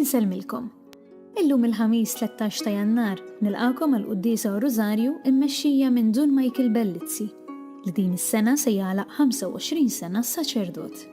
Insellmilkom. Illum il-ħamis 13 ta' Jannar nilqakom għal qudiesa u Rożarju immexxija minn Dun Michael Bellizzi li din is-sena se jagħlaq 25 sena saċerdot.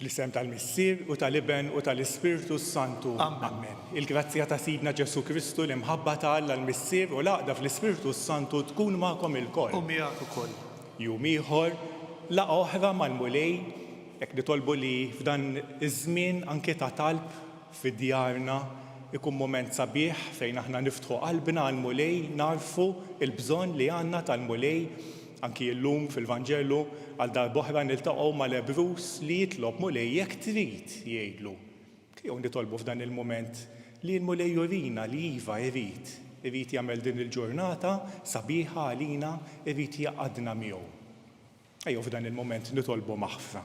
Fl-isem tal-Missier u tal-Iben u tal-Ispiritu Santu. Amen. Il-grazzja ta' Sidna Ġesu Kristu l-imħabba ta' Alla l-Missier u l-għaqda fl-Ispiritu Santu tkun magħkom il-koll. U miegħek ukoll. Jum ieħor laqgħa oħra mal-mulej jekk nitolbu li f'dan iż-żmien anke ta' talb fid-djarna ikun mument sabiħ fejn aħna niftħu qalbna għall-mulej narfu il-bżonn li għandna tal-mulej anki llum fil-Vanġelu għal darb'oħra niltaqgħu mal-Ebrus li jitlob mulej jekk trid jgħidlu. Jew nitolbu f'dan il-mument li l-mulej jurina li iva irid jagħmel din il-ġurnata sabiħa għalina, irid jaqgħadna miegħu. Ejjew f'dan il-mument nitolbu maħfra.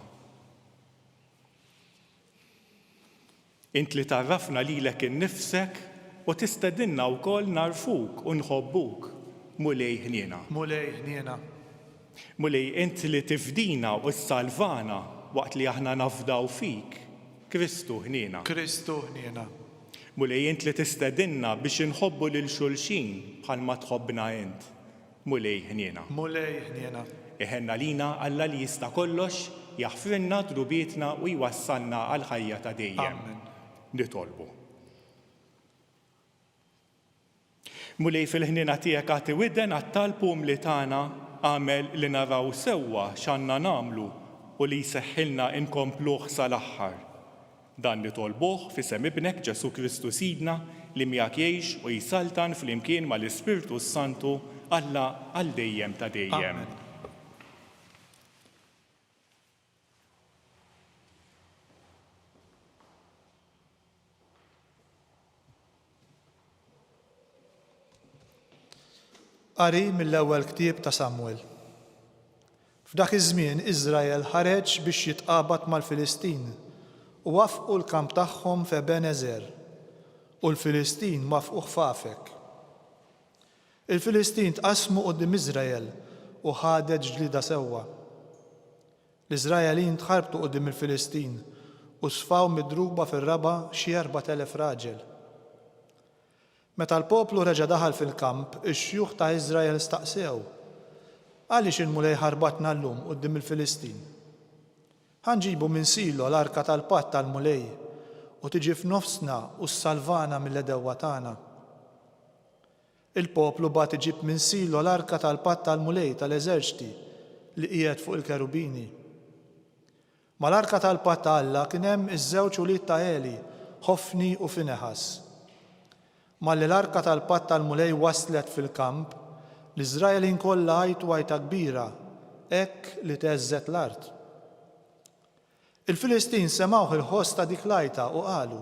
Int li tarrafna lilek innifsek u tistedinna wkoll narfuk u nħobbuk mulej ħniena. Mulej ħniena. Mulej int li tifdina u s-salvana waqt li aħna nafdaw fik, Kristu ħniena. Kristu ħniena. Mulej int li tistedinna biex inħobbu lil xulxin bħalma tħobbna int, mulej ħniena. Mulej ħniena. Iħenna lina Alla li jista' kollox jaħfrinna drubietna u jwassalna għal ħajja ta' dejjem. Amen. Nitolbu. Mulej fil-ħniena tiegħek għati widden għat-talb li tagħna għamel li naraw sewwa x'għandna nagħmlu u li jseħħilna inkompluh sal-aħħar. Dan nitolbuh f'isem Ibnek Ġesu Kristu Sidna li miegħek jgħix u jisaltan flimkien mal-Ispiritu Santu Alla għal dejjem ta' dejjem. Amen. Qari mill-ewwel ktieb ta' Samwel. F'dak iż-żmien Iżrael ħareġ biex jitqabad mal-Filistin u wafqu l-kamp tagħhom f'Ebenezer u l-Filistin wafqu f'Afek. Il-Filistin tqasmu quddiem Iżrael u ħadet ġlieda sewwa. L-Iżraelin tħarbtu quddiem il-Filistin u sfaw midruba fir-raba xi 4,000 raġel. Meta l-poplu reġa' daħal fil-kamp, ix-xjux ta' Iżrael staqsew: għaliex il-mulej ħarbatna llum quddiem il-Filistin? Ħanġibu minn Silo l-arka tal-patt tal-mulej u tiġi f'nofsna u ssalvana mill-edewwa tagħna. Il-poplu bagħad iġib minn Silo l-arka tal-patt tal-mulej tal-eżerċiti li qiegħed fuq il-kerubini. Mal-arka tal-patt ta' Alla kien hemm iż-żewġ ulied ta' Eli, Ħofni u Fineħas. Malli l-arka tal-patt tal-mulej waslet fil-kamp, l-Iżraelin kollha għajtu għajta kbira, hekk li teżżet l-art. Il-Filistin semgħu il-ħoss ta' dik l-għajta u qalu: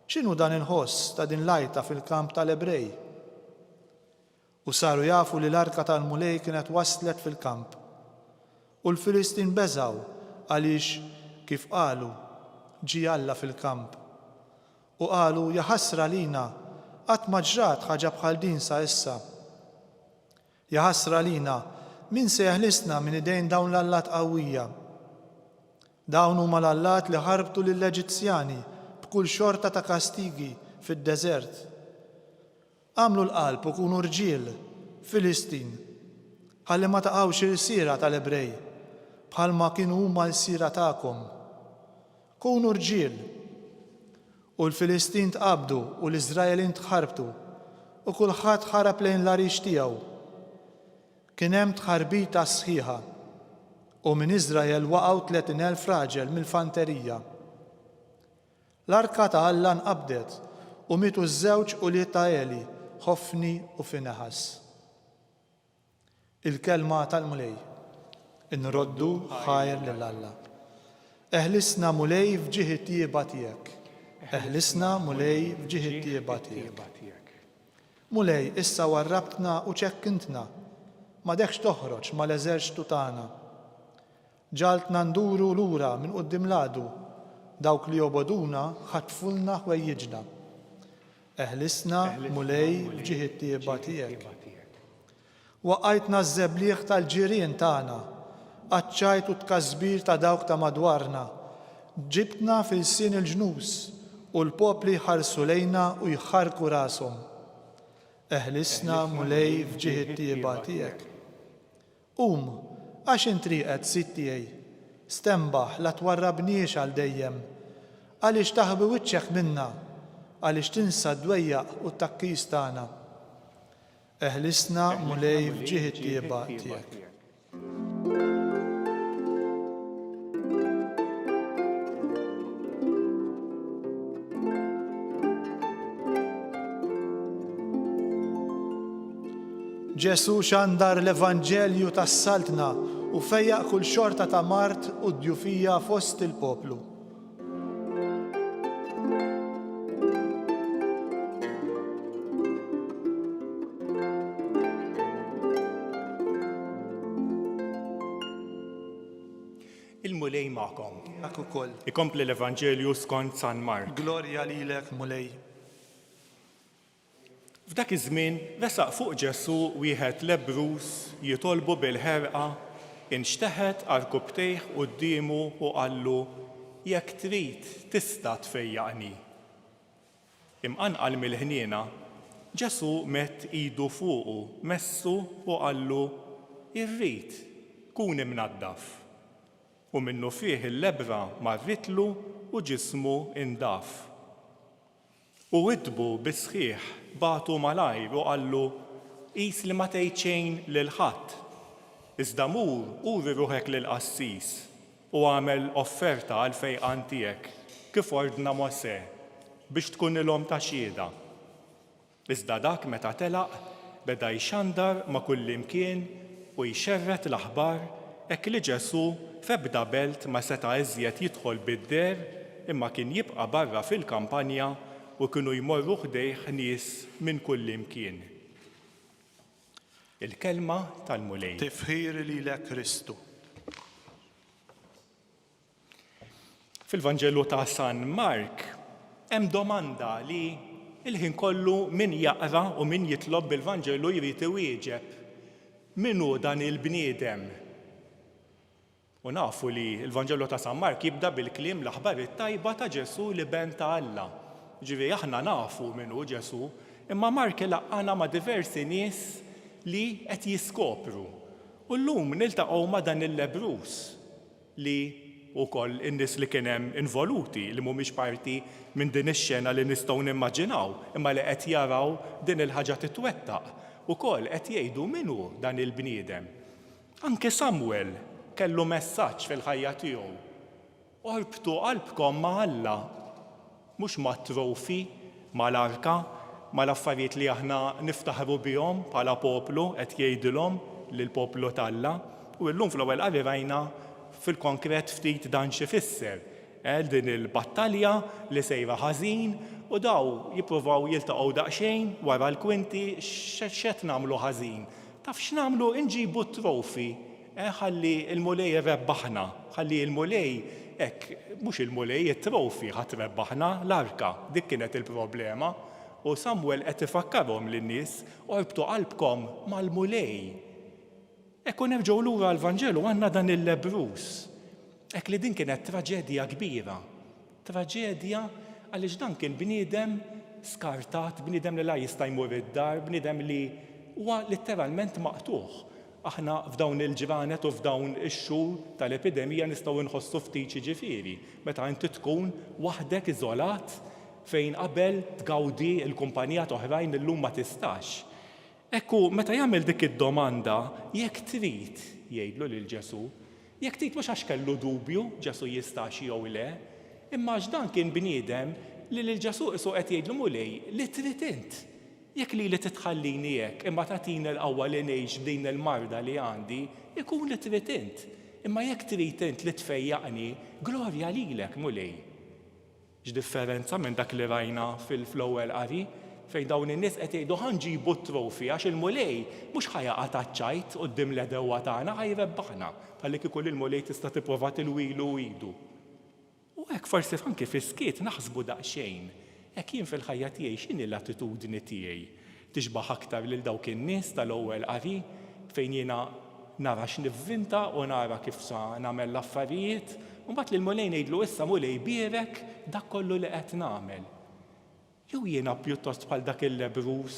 x'inhu dan il-ħoss ta' din l-għajta fil-kamp tal-Ebrej? U saru jafu li l-arka tal-mulej kienet waslet fil-kamp. U l-Filistin beżgħu għaliex kif qalu ġie Alla fil-kamp. U qalu: ja ħasra lina, qatt ma ġrat ħaġa bħal din sa issa. Ja ħasra lina, min se jeħlisna minn idejn dawn l-allat qawwija. Dawn huma l-allat li ħarbtu lill-Eġizzjani b'kull xorta ta' kastigi fid-deżert. Għamlu l-qalb u kunu rġiel, Filistin, ħalli ma taqgħux il-sira tal-Ebrej bħalma kienu huma l-sira tagħkom. Kunu rġiel. U l-Filistin tqabdu u l-Iżraelin tħarbtu u kulħadd ħarab lejn l-għarix tiegħu. Kien hemm tħarbita sħiħa u minn Iżrael waqgħu 30,000 raġel mill-fanterija. L-arka ta' Alla nqabdet u mietu ż-żewġ ulied ta' Eli, Ħofni u Fineħas. Il-kelma tal-mulej. Inroddu ħajr lil Alla. Eħlisna mulej f'ġieħ it-tieba tiegħek. Eħlisna mulej f'ġieħ it-tieba tiegħek. Mulej, issa warrabtna u ċekkintna, ma dekx toħroġ mal-eżerċitu tagħna. Ġaltna nduru lura minn quddiem l-għadu, dawk li joboduna ħatfulna ħwejjiġna. Eħlisna mulej f'ġieħ it-tieba tiegħek. Waqqajtna ż-żebliħ tal-ġirien tagħna, qaċċajt u tkasbir ta' dawk ta' madwarna, ġibtna fil-sin il-ġnus u l-popli ħarsu lejna u jħarku rashom. Eħlisna mulej f'ġieħ it-tieba tiegħek. Għax intriqet Sitt tiegħi, stembaħ la twarrabniex għal dejjem, għaliex taħbi wiċċek minna, għaliex tinsa d-dwejjaq u t-takkis tagħna. Eħlisna mulej f'ġieħ it-tieba tiegħek. Ġesu xandar l-Evanġelju tas-saltna u fejjaq kull xorta ta' mart u djufija fost il-poplu. Il-mulej magħkom. Dak ukoll. Ikompli l-Evanġelju skont San Mark. Glorja lilek mulej. F'dak iż-żmien resaq fuq Ġesu wieħed lebrus jitolbu bil-ħerqa, inxteħed għall-kubtejh qudiemu u qallu jekk trid tista' tfejjaqni. Imqanqal mill-ħniena, Ġesu mett idu fuqu, messu u qallu irrid kun imnaddaf. U minnu fih il-lebra marritlu u ġismu indaf. U widbu bisħiħ batu malajr u qallu qis li ma tgħid xejn lil ħadd. Iżda mur uri ruħek lil qassis u għamel offerta għal fejqan tiegħek kif ordna Mosè biex tkun ilhom ta' xhieda. Iżda dak meta telaq beda jxandar ma' kullimkien u jxerret l-aħbar hekk li Ġesu f'ebda belt ma seta' iżjed jidħol bid-der imma kien jibqa' barra fil-kampanja u kienu jmorru ħdejh nies minn kullimkien. Il-kelma tal-mulej. Tifħir lilek Kristu. Fil-Vanġelu ta' San Mark hemm domanda li il-ħin kollu min jaqra u min jitlob bil-Vanġelu jrid iwieġeb. Min hu dan il-bniedem? U nafu li l-Vanġelu ta' San Mark jibda bil-kliem l-aħbar it-tajba ta' Ġesu li ben ta' Alla. Ġifieri aħna nafu min hu Ġesu, imma Mark laqqana ma' diversi nies li qed jiskopru. U llum niltaqgħu ma' dan il-lebrus li wkoll in-nies li kien hemm involuti li mhumiex parti minn din ix-xena li nistgħu nimmaġinaw, imma li qed jaraw din il-ħaġa titwettaq. Ukoll qed jgħidu min hu dan il-bniedem. Anke Samwel kellu messaġġ fil-ħajja tiegħu. Orbtu qalbkom ma' Alla, mhux ma' trofi, mal-arka, mal-affarijiet li aħna niftaħru bihom bħala poplu qed jgħidilhom lill-poplu tal-Alla. U llum fl-ewwel qari rajna fil-konkret ftit dan xi fisser. Din il-battalja li sejra ħażin u daw jippruvaw jiltaqgħu daqsxejn wara l-kwinti x'qed nagħmlu ħażin. Taf x'nagħmlu inġibu trofi, ħalli l-mulej irrebbaħna, ħalli l-mulej hekk mhux il-mulej it-trofi ħadd rebbaħna l-arka, dik kienet il-problema. U Samwel qed ifakkarhom lin-nies orbtu qalbkom mal-mulej. Ekku nerġgħu lura l-Vanġelu għandna dan il-lebrus. Hekk li din kienet traġedja kbira. Traġedja għaliex dan kien bniedem skartat, bniedem li la jista' jmur id-dar, bniedem li huwa letteralment maqtuħ. Aħna f'dawn il-ġranet u f'dawn ix-xhur tal-epidemija nistgħu nħossu ftit ġifieri meta inti tkun waħdek iżolat fejn qabel tgawdi l-kumpanija oħrajn illum ma tistax. Ekku, meta jagħmel dik id-domanda, jekk trid jgħidlu lil Ġesu, Jekk trid mhux għax kellu dubju Ġesu jista' xi jew le, imma x'dan kien bniedem li lil Ġesu isu qed jgħidlu mulej li trid int. Jekk li titħallini hekk imma tagħtina l-qawwa li ngħix b'din il-marda li għandi, ikun li trid int. Imma jekk trid int li tfejjaqni, glorja lilek mulej. X'differenza minn dak li rajna fil-ewwel qari fejn dawn in-nies qed jgħidu ħanġibu t-trofi għax il-mulej mhux ħajaqa' taċċajt quddiem l-edewwa tagħna ħajrebbaħna bħalli kieku il-mulej tista' tipprova tilwilu idu. U hekk forsi anke fiskiet naħsbu daqsxejn. Hekk jien fil-ħajja tiegħi x'inhi l-attitudni tiegħi? Tixbaħ aktar lil dawk in-nies tal-ewwel qari fejn jiena nara x'nivvinta u nara kif sa nagħmel l-affarijiet, u mbagħad lill-mulej ngħidlu issa mulej bierek dak kollu li qed nagħmel. Jew jiena pjuttost bħal dak il-lebrus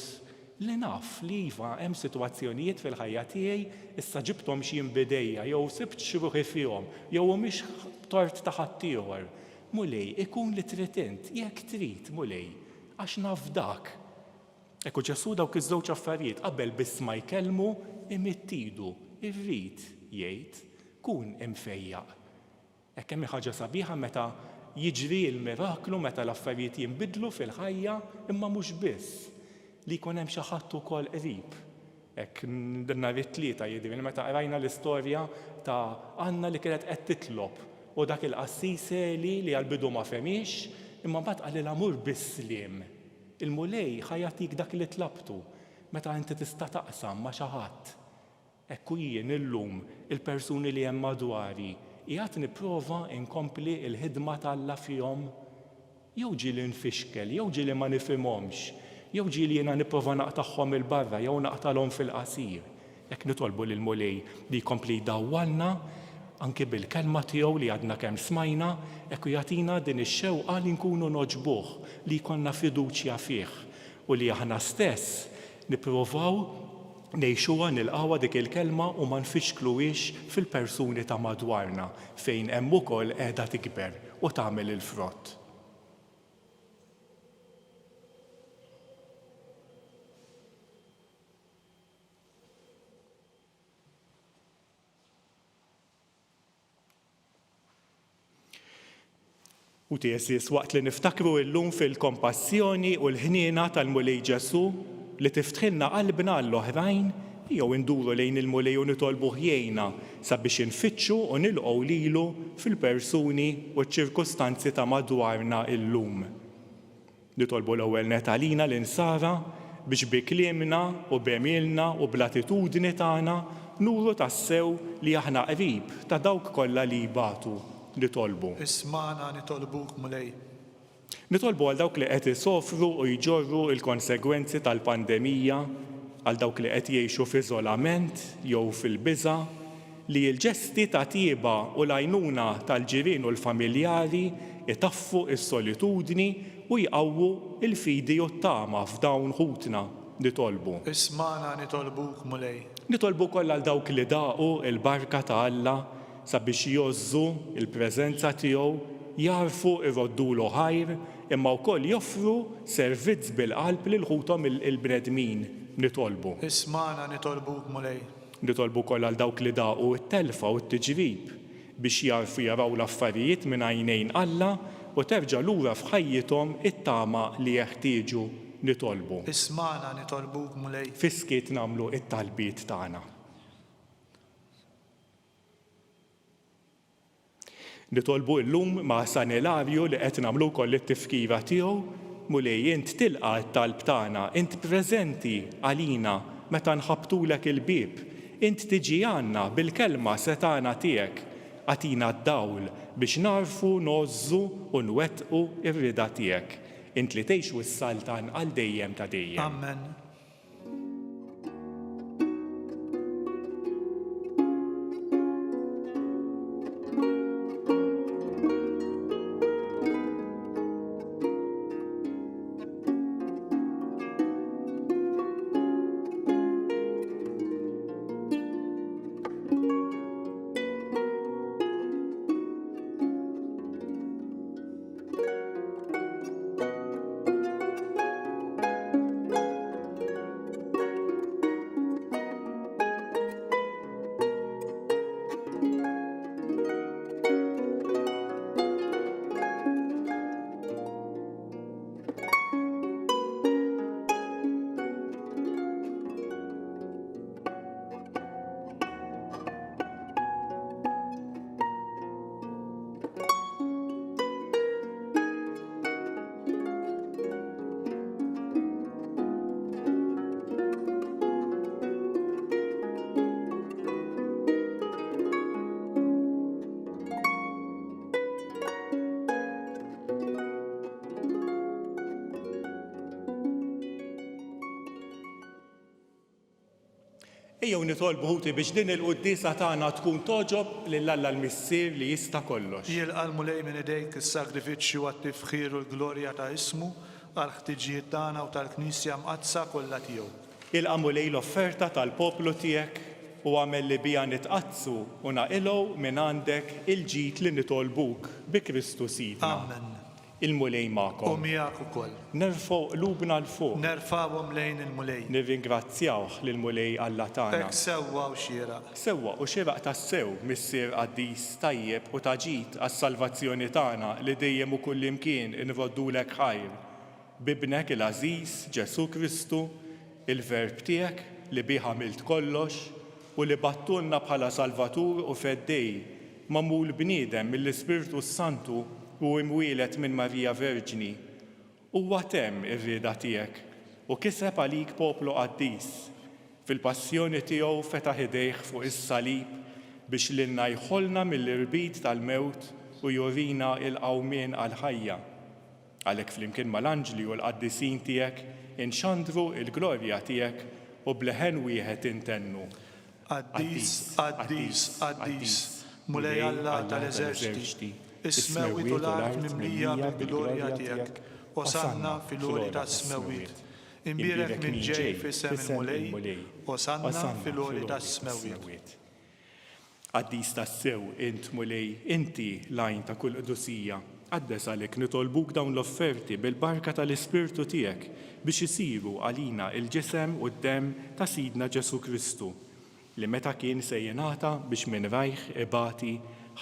li naf li iva hemm sitwazzjonijiet fil-ħajja tiegħi issa ġibthom xi nbidejja jew sibt xi ruħi fihom jew mhix tort ta' ħadd ieħor. Mulej ikun li trid int, jekk trid mulej, għax naf dak. Ekku Ġesu dawk iż-żewġ affarijiet qabel biss ma jkellmu imittidu, irrid jgħid kun imfejjaq. Hekk hemm ħaġa sabiħa meta jiġri l-miraklu meta l-affarijiet jinbidlu fil-ħajja imma mhux biss li jkun hemm xi ħadd ukoll qrib. Hekk nhar it-tlieta jidhirli meta qrajna l-istorja ta' Anna li kienet qed titlob u dak il-qassis li għall-bidu ma femix imma mbagħad qalilha mur bis-sliem. Il-mulej ħajatik dak li tlabtu meta inti tista' taqsam ma' xi ħadd. Hekk jien illum il-persuni li hemm madwari qiegħed nipprova inkompli l-ħidma tal-Alla fihom, jew ġieli nfixkel, jew ġieli ma nifhimhomx, jew ġieli jiena nipprova naqtagħhom il-barra jew naqtalhom fil-qasir. Hekk nitolbu lill-mulej li jkompli jdawwalna anke bil-kelma tiegħu li għadna kemm smajna, hekk jagħtina din ix-xewqa li nkunu noġbuh, li jkollna fiduċja fih u li aħna stess nippruvaw ngħixuha nilqawha dik il-kelma u ma nfixkluhiex fil-persuni ta' madwarna fejn hemm ukoll qiegħda tikber u tagħmel il-frott. U tiesis waqt li niftakru llum fil-kompassjoni u l-ħniena tal-mulej Ġesu li tiftħilna qalbna għall-oħrajn jew induru lejn il-mulej u nitolbu ħjejna sabiex infittxu u nilqgħu lilu fil-persuni u ċ-ċirkustanzi ta' madwarna llum. Nitolbu l-ewwel net għalina l-insara biex bi kliemna u b'għemilna u bl-attitudni tagħna nuru tassew li aħna qrib ta' dawk kollha li jbatu. Nitolbu. Ismana nitolbuk mulej. Nitolbu għal dawk li qed isofru u jġorru l-konsegwenzi tal-pandemija, għal dawk li qed jgħixu f'iżolament jew fil-biża, li l-ġesti ta' tieba u l-għajnuna tal-ġirien u l-familjari itaffu s-solitudni u jqawwu l-fidi u t-tama f'dawn ħutna. Nitolbu. Ismana nitolbuk mulej. Nitolbu kollha għal dawk li daqu l-barka ta' Alla sabiex jozzu il-preżenza tiegħu jarfu irroddulu ħajr imma wkoll joffru servizz bil-qalb lil ħuthom il-bnedmin. Nitolbu. Ismana nitolbuk mulej. Nitolbu koll għal dawk li daqu t-telfa u t-tiġrib biex jarfu jaraw l-affarijiet minn għajnejn Alla u terġa' lura f'ħajjithom it-tama li jeħtieġu. Nitolbu. Ismana nitolbuk mulej. Fiskiet nagħmlu it-talbiet tagħna. Nitolbu llum ma' San Ilarju li qed nagħmlu wkoll it-tifkira tiegħu, mulej int tilqa' t-talb tagħna, int preżenti għalina meta nħabbtulek il-bieb, int tiġi għandna bil-kelma setana tiegħek, għatina d-dawl biex narfu, nożżu u nwettqu r-rida tiegħek. Int li tgħixu s-saltan għal dejjem ta' dejjem. Amen. Ejjew nitolbu ħuti biex din il-qudiesa tagħna tkun toġob lill-Alla l-Missier li jista' kollox. Jilqa' l-mulej minn idejk is-sagrifiċċju għat-tifħir u l-glorja ta' ismu għal ħtiġijiet tagħna u tal-Knisja mqazza kollha tiegħu. Ilqa' mulej l-offerta tal-poplu tiegħek u għamel li bija nitqazzu u naqilgħu minn għandek il-ġid li nitolbuk bi Kristu Sidna. Amen. Il-mulej U magħkom. miegħek ukoll. Nerfgħu qlubna l fuq. Nerfawhom lejn il-mulej. Nirringrazzjawh lill-mulej Alla tagħna. Hekk sewwa u xieraq. Sewwa u xieraq tassew missier qaddis tajjeb u taġid għas-salvazzjoni tagħna li dejjem u kullimkien inroddulek ħajr. Bibnek il-Ażiż Ġesu Kristu, il-Verb tiegħek li bih għamilt kollox u li battulna bħala Salvatur u feddej magħmul bniedem mill-Ispirtu Santu u imwielet minn Marija Verġni. Huwa temm ir-rieda tiegħek u kiseb għalik poplu qaddis. Fil-passjoni tiegħu fetaħ idejh fuq is-salib biex lilna jħollna mill-irbit tal-mewt u jurina il-qawmien għall-ħajja. Għalhekk flimkien mal-anġli u l-qaddisin tiegħek inxandru il-glorja tiegħek u bleħen wieħed intennu. Qaddis, qaddis, qaddis, mulej Alla tal-eżerċiti, is-smewit u l-art mimlija bil-glorja tiegħek, osanna fil-għoli tas-smewit. Imbierek minn ġej f'isem il-mulej, osanna fil-għoli tas-smewit. Qaddis tassew int mulej, inti lajn ta' kull qdusija. Qaddes għalhekk nitolbuk dawn l-offerti bil-barka tal-Ispirtu tiegħek biex isiru għalina il-ġisem u d-demm ta' Sidna Ġesu Kristu li meta kien se jingħata biex minn rajħ ibati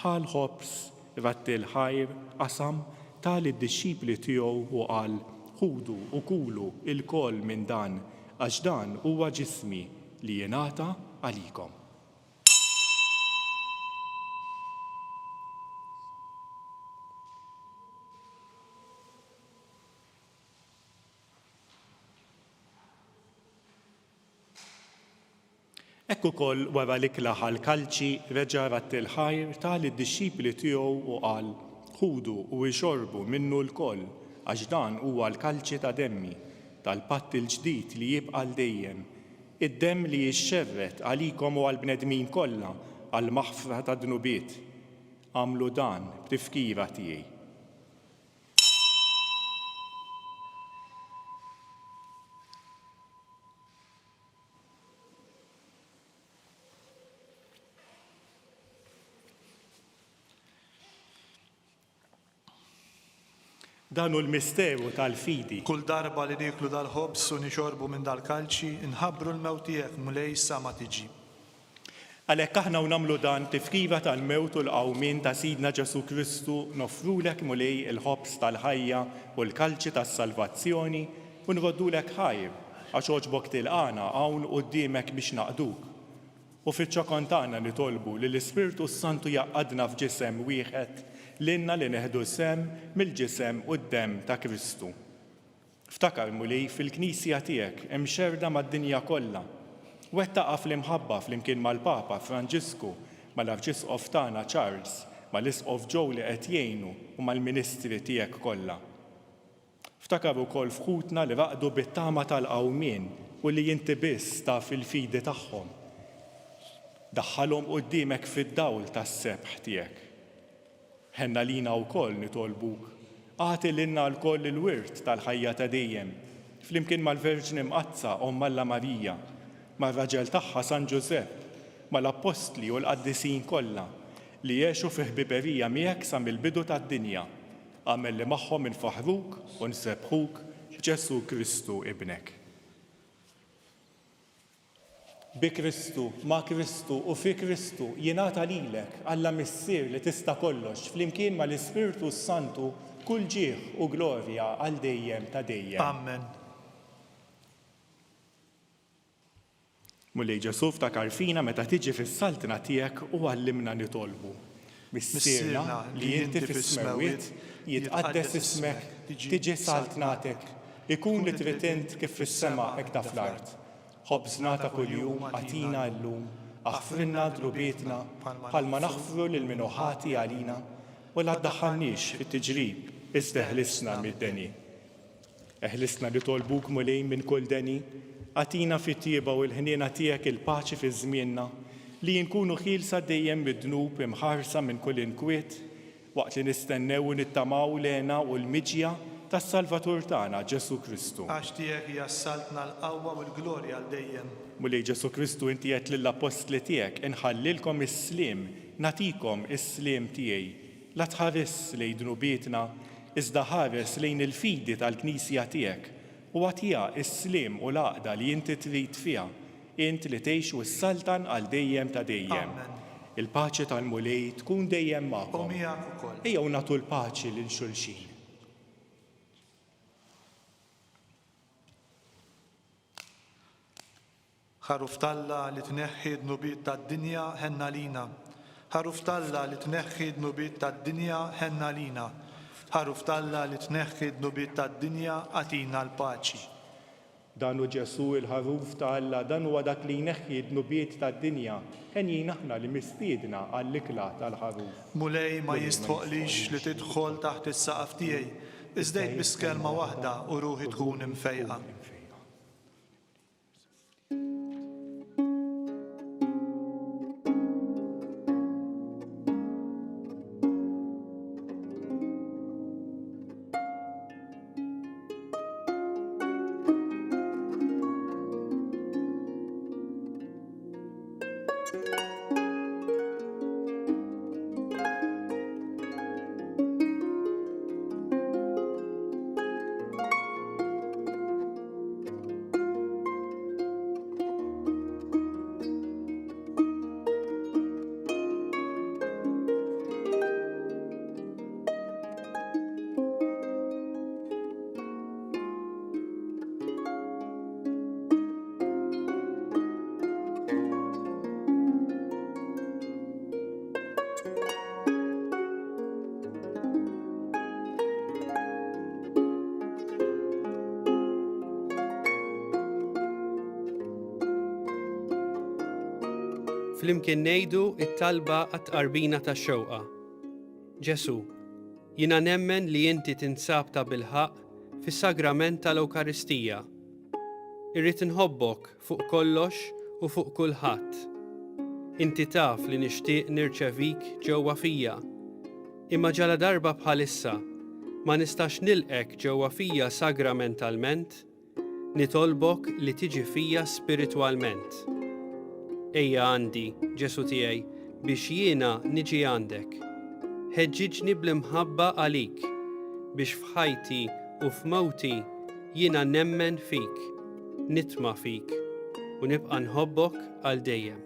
ħal ħobs rattil ħajr qasam tal id-dixxipli tiegħu u qal ħudu u kulu il-koll minn dan għax dan huwa ġismi li jingħata għalikom. Ekk ukoll wara li klaħa l-kalċi reġa' rattil ħajr tal id-dixxipli tiegħu u qal ħudu u jxorbu minnu l-koll għax dan huwa l-kalċi ta' demmi tal-patt il-ġdid li jibqa' dejjem, id-demm li jixxerret għalikom u għall-bnedmin kollha għal maħfra ta' dnubiet. Għamlu dan b'tifkira tiegħi. Dan hu l-misteru tal-fidi. Kull darba li niklu dal-ħobs u nixorbu minn dal-kalċi, inħabbru l-mewt tiegħek mulej sa ma tiġi. Għalhekk aħna nagħmlu dan tifkira tal-mewt u l-qawmien ta' Sidna Ġesu Kristu nofrulek mulej il-ħobs tal-ħajja u l-kalċi tas-salvazzjoni u nroddulek ħajr għax oġbok tilqana hawn quddiemek biex naqduk. U fiċ-ċokon tagħna nitolbu li l-Ispirtu Santu jaqadna f'ġisem wieħed l-inna li neħdu sem mill-ġisem u d-dem ta' Kristu. Ftakar mulej fil-Knisja tiegħek hemm xerda mad-dinja kollha. Wettaqa fl-imħabba flimkien mal-Papa Franġisku, mal-Arċisqof tagħna Charles, mal-Isqof Joe li qed jgħinu u mal-Ministri tiegħek kollha. Ftakar ukoll f'ħutna li raqdu bit-tama tal-qawmien u li inti biss taf il-fidi tagħhom. Daħħalhom quddiemek fid-dawl tas-sebħ tiegħek. Ħenna lina wkoll nitolbuk, għati lilna lkoll il-wirt tal-ħajja ta' dejjem, flimkien mal-Verġni Mqazza Omm Alla Marija, mar-raġel tagħha San Ġusepp, mal-Apostli u l-qaddisin kollha li jgħixu fi ħbiberija miegħek sa mill-bidu tad-dinja. Għamel li magħhom infaħruk u nsebħuk Ġesu Kristu ibnek. Bi Kristu, ma' Kristu u fi Kristu jingħata lilek Alla Missier li tista' kollox flimkien mal-Ispirtu Santu kull ġieħ u glorja għal dejjem ta' dejjem. Amen. Mulej Ġesu ftakar fina meta tiġi fis-saltna tiegħek u għallimna nitolbu. Missierna li inti fis-smewwiet jitqaddes ismek, tiġi saltnatek, ikun li trid int kif fis-sema hekk ta' fl-art. Ħobżna ta' kuljum għatina llum, aħfrinna drubietna bħalma naħfru lil minuħati għalina u la ddaħħalniex fit-tiġrib iżda ħlisna mid-deni. Eħlisna li tolbuk mulej minn kull deni, għatina fit-tieba u l-ħniena tiegħek il-paċi fi żmienna, li nkunu ħielsa dejjem mid-dnub imħarsa minn kull inkwiet, waqt li nistennew u nittamaw lena u l-miġja tas-Salvatur tagħna Ġesu Kristu. Għax tiegħek hija s-saltna l-qawwa u l-glorja għal dejjem. Mulej Ġesu Kristu inti qed lill-apostli tiegħek inħallilkom is-sliem, natikom is-sliem tiegħi. La tħares lejn dnubietna, iżda ħares lejn il-fidi tal-Knisja tiegħek u għatija is-sliem u l-għaqda li inti trid fiha, int li tgħix u s-saltan għal dejjem ta' dejjem. Il-paċi tal-mulej tkun dejjem magħkom. U miegħek ukoll. Ejjew nagħtu l-paċi lil xulxin. Ħaruf Talla li tneħħi d-nubiet tad-dinja ħenna lina. Ħaruf Talla li tneħħi d-nubiet tad-dinja ħenna lina. Ħaruf Talla li tneħħi d-nubiet tad-dinja għatina l-paċi. Dan hu Ġesu il-ħaruf ta' Alla, dan huwa dak li jneħħi d-nubiet tad-dinja, ħenjin aħna li mistiedna għall-ikla tal-ħaruf. Mulej ma jistħoqlix li tidħol taħt is-saqaf tiegħi, iżdejt bis kelma waħda u ruħi tkun imfejqa. Flimkien ngħidu it-talba għat-tqarbina tax-xewqa. Ġesu, jiena nemmen li inti tinsab ta' bilħaq fis-sagrament tal-Ewkaristija. Irrid inħobbok fuq kollox u fuq kulħadd. Inti taf li nixtieq nirċevik ġewwa fija, imma ġala darba bħalissa ma nistax nilqek ġewwa fija sagramentalment, nitolbok li tiġi fija spiritwalment. Ejja għandi, Ġesu tiegħi, biex jiena niġi għandek. Ħeġġiġni bl-imħabba għalik, biex f'ħajti u f'mawti jiena nemmen fik, nitma' fik u nibqa' nħobbok għal dejjem.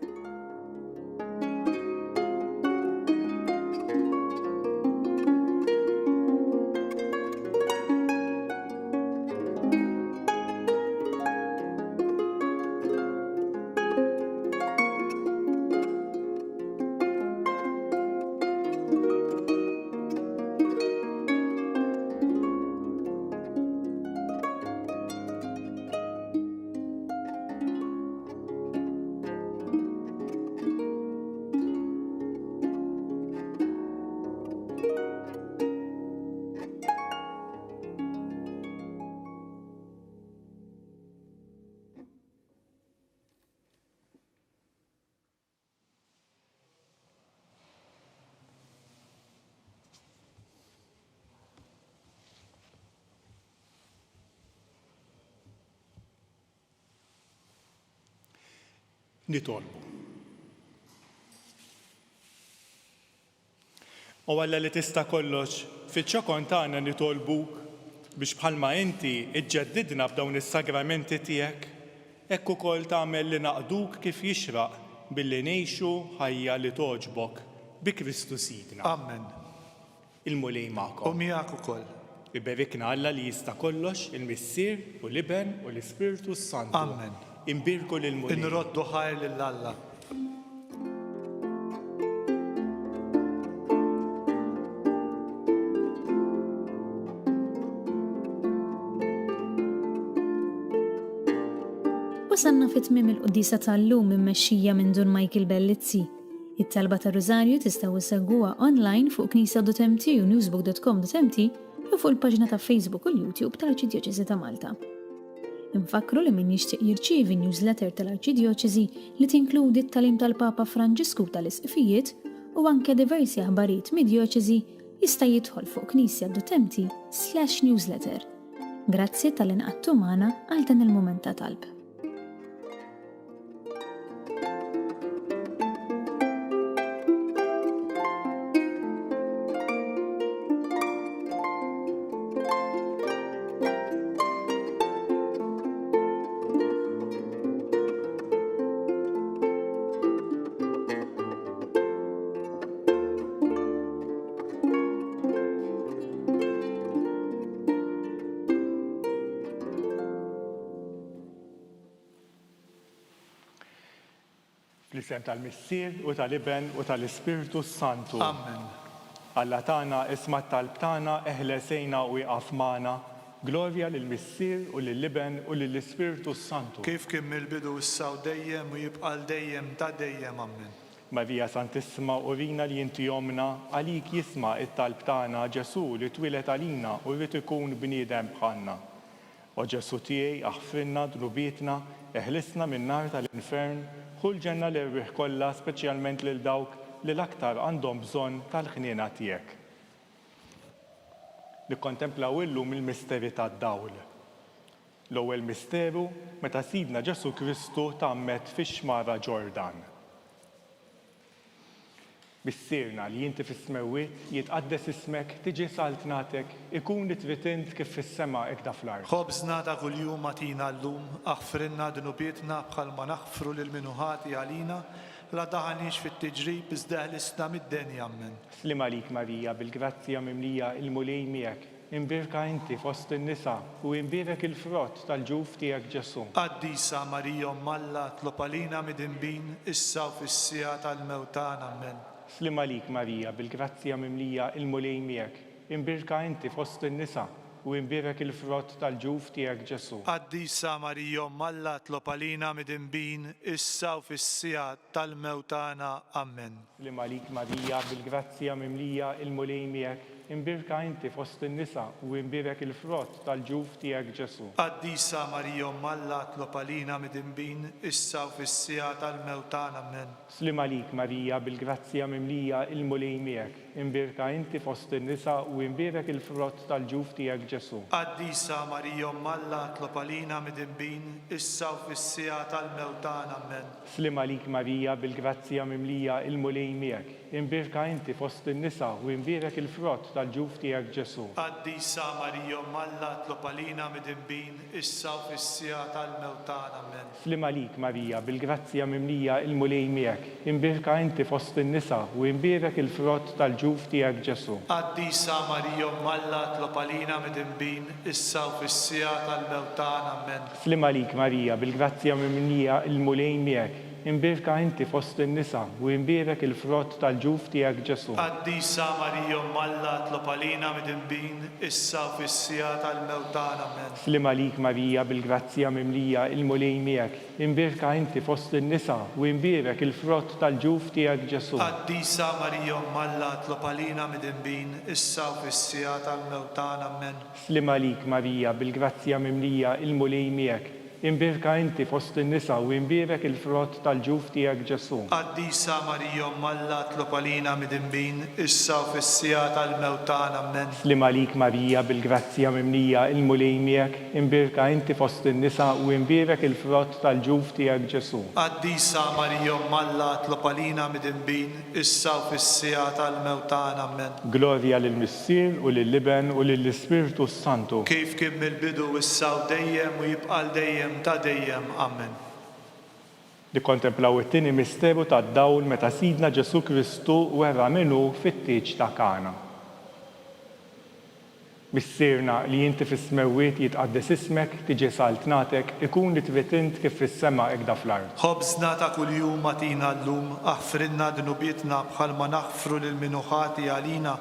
Nitolbu. U Alla li tista' kollox, fil-ċokon tagħna nitolbuk biex bħalma inti iġġeddidna b'dawn is-sagramenti tiegħek, hekk ukoll tagħmel li naqduk kif jixraq billi ngħixu ħajja li toġbok bi Kristu Sidna. Amen. Il-mulej U magħkom. miegħek ukoll. Iberikna Alla li jista' kollox, il-Missier u l-Iben u l-Ispiritu Santu. Amen. Imbirku lil-mulej. Inroddu ħajr lill-Alla. Wasanna fit-tmiem il-Quddisa tal-lum immexxija minn Dun Michael Bellizzi. It-talba tar-Rożarju tistgħu issegwuha online fuq knisja.mt u newsbook.com.mt u fuq il-paġna ta' Facebook u l-YouTube tal-Arċidjoċesi ta' Malta. Infakru li min jixtieq jirċievi newsletter tal-Arċidjoċesi li tinkludi t-talim tal-Papa Franġisku tal-Isqifijiet u anke diversi aħbarijiet mid-djoċesi jista' jidħol fuq knisja.temti/newsletter. Grazzi tal-inqattu magħna għal dan il-mument ta' talb. Fl-isem tal-Missier u tal-Iben u tal-Ispiritu Santu. Amen. Alla tagħna isma' t-talb tagħna eħlesejna u jqaf magħna. Glorja lill-Missier u lill-Iben u lill-Ispiritu Santu. Kif kien mill-bidu issa u dejjem u jibqa' dejjem ta' dejjem. Amen. Marija Santissima urina li inti jomna għalik jisma' it-talb tagħna Ġesu li twilet għalina u rrid ikun bniedem bħalna. O Ġesu tiegħi aħfirna dnubietna, eħlisna min-nar tal-infern, ħul ġenna l-irwieħ kollha speċjalment lil dawk li l-aktar għandhom bżonn tal-ħniena tiegħek. Nikkontemplaw illum il-misteri tad-dawl. L-ewwel misteru meta Sidna Ġesu Kristu tammet fix-xmara Ġordan. Bissirna li inti fis-smewwiet jitqaddes ismek, tiġi saltnatek, ikun li tritint kif fis-sema hekk fl-ard. Ħobżna ta' kuljum atina llum, aħfrinna dnubietna bħalma naħfru lil minuħati għalina, la daħanix fit-tiġrib iżda ħlisna mid-denja. Amen. Slim għalik Marija, bil-grazzja mimlija il-mulej miegħek, imbirka inti fost in-nisa u imbirek il-frott tal-ġuf tiegħek Ġesu. Qaddisa Marija Alla tlob għalina mid-inbin, issa u fis-sija tal-mewtan. Amen. Slim għalik Marija, bil-grazzja mimlija il-mulej miegħek, imbirka inti fost in-nisa u imbirek il-frott tal-ġuf tiegħek Ġesu. Qaddisa Marija Alla tlob għalina mid-inbin, issa u fis-sija tal-mewtana. Amen. Slim għalik Marija, bil-grazzja mimlija il-mulej miegħek, imbirka inti fost in-nisa u imbirek il-frott tal-ġuf tiegħek Ġesu. Qaddisa Marija Alla tlob għalina mid-inbin, issa u fis-sija tal-mewtan. Amen. Slim għalik Marija, bil-grazzja mimlija il-mulej miegħek, imbirka inti fost in-nisa u imbirek il-frott tal-ġuf tiegħek Ġesu. Qaddisa Marija Alla tlob għalina mid-inbin, issa u fis-sija tal-mewtan. Amen. Slim għalik Marija, bil-grazzja mimlija il-mulej miegħek, imbirka inti fost in-nisa u imbirek il-frott tal-ġuf tiegħek Ġesu. Qaddisa Marija Alla tlob għalina mid-inbin, issa u fis-sija tal-mewtan. Amen. Slim għalik Marija, bil-grazzja mimlija il-mulej miegħek, imbirka inti fost in-nisa u imbirek il-frott tal-ġuf tiegħek Ġesu. Qaddisa Marija Alla tlob għalina mid-inbin, issa u fis-sija tal-mewtan. Amen. Slim għalik Marija, bil-grazzja mimlija il-mulej miegħek, imbirka inti fost in-nisa u imbirek il-frott tal-ġuf tiegħek Ġesu. Qaddisa Marija Alla tlob għalina mid-inbin, issa u fis-sija tal-mewtan. Amen. Slim għalik Marija, bil-grazzja mimlija il-mulej miegħek, imbirka inti fost in-nisa u imbirek il-frott tal-ġuf tiegħek Ġesu. Qaddisa Marija Alla tlob għalina mid-inbin, issa u fis-sija tal-mewtan. Amen. Slim għalik Marija, bil-grazzja mimlija il-mulej miegħek, imbirka inti fost in-nisa u imbirek il-frott tal-ġuf tiegħek Ġesu. Qaddisa Marija Alla tlob għalina mid-inbin, issa u fis-sija tal-mewtan. Amen. Slim għalik Marija, bil-grazzja mimlija il-mulej miegħek, imbirka inti fost in-nisa u imbirek il-frott tal-ġuf tiegħek Ġesu. Qaddisa Marija Alla tlob għalina mid-inbin, issa u fis-sija tal-mewtan. Amen. Glorja lill-Missier u lill-Iben u lill-Ispiritu Santu. Kif kien mill-bidu issa u dejjem u jibqa' dejjem ta' dejjem. Amen. Nikkontemplaw it-tieni misteru tad-dawl meta Sidna Ġesu Kristu wera minnu fit-tieġ ta' Kana. Missierna li inti fis-smewwiet jitqaddes ismek, tiġi saltnatek, ikun li tritint kif fis-sema hekk fl-ard. Ħobżna ta' kuljum atina llum, aħfrinna dnubietna bħalma naħfru lil minuħati għalina,